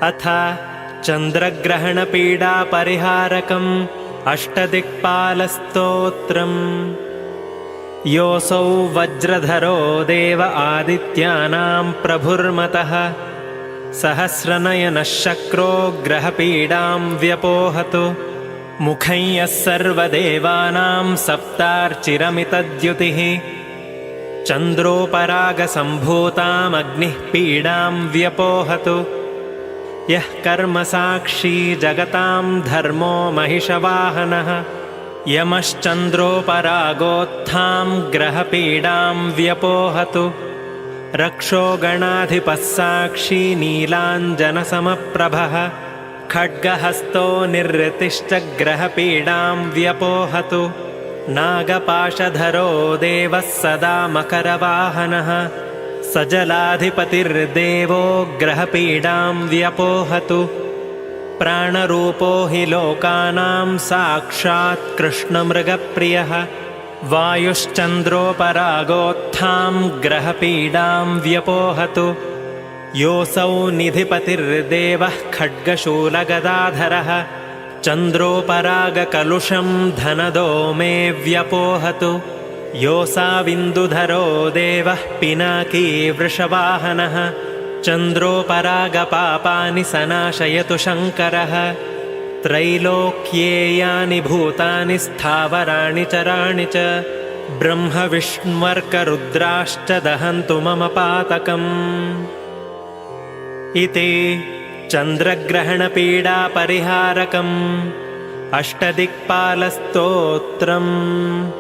अथ चन्द्रग्रहणपीडापरिहारकम् अष्टदिक्पालस्तोत्रम्। योऽसौ वज्रधरो देव आदित्यानां प्रभुर्मतः सहस्रनयनः शक्रो ग्रहपीडां व्यपोहतु। मुखं यः सर्वदेवानां सप्तार्चिरमितद्युतिः चन्द्रोपरागसम्भूतामग्निः पीडां व्यपोहतु। यः कर्मसाक्षी जगतां धर्मो महिषवाहनः यमश्चन्द्रोपरागोत्थां ग्रहपीडां व्यपोहतु। रक्षो गणाधिपः साक्षी नीलाञ्जनसमप्रभः खड्गहस्तो निरृतिश्च ग्रहपीडां व्यपोहतु। नागपाशधरो देवः सदा मकरवाहनः सजलाधिपतिर्देवो ग्रहपीडां व्यपोहतु। प्राणरूपो हि लोकानां साक्षात् कृष्णमृगप्रियः वायुश्चन्द्रोपरागोत्थां ग्रहपीडां व्यपोहतु। योऽसौ निधिपतिर्देवः खड्गशूलगदाधरः चन्द्रोपरागकलुषं धनदो मे व्यपोहतु। योऽसाविन्दुधरो देवः पिनाकी वृषवाहनः चन्द्रोपरागपापानि सनाशयतु शङ्करः। त्रैलोक्ये यानि भूतानि स्थावराणि चराणि च ब्रह्मविष्ण्वर्करुद्राश्च दहन्तु मम पातकम्। इति चन्द्रग्रहणपीडापरिहारकम् अष्टदिक्पालस्तोत्रम्।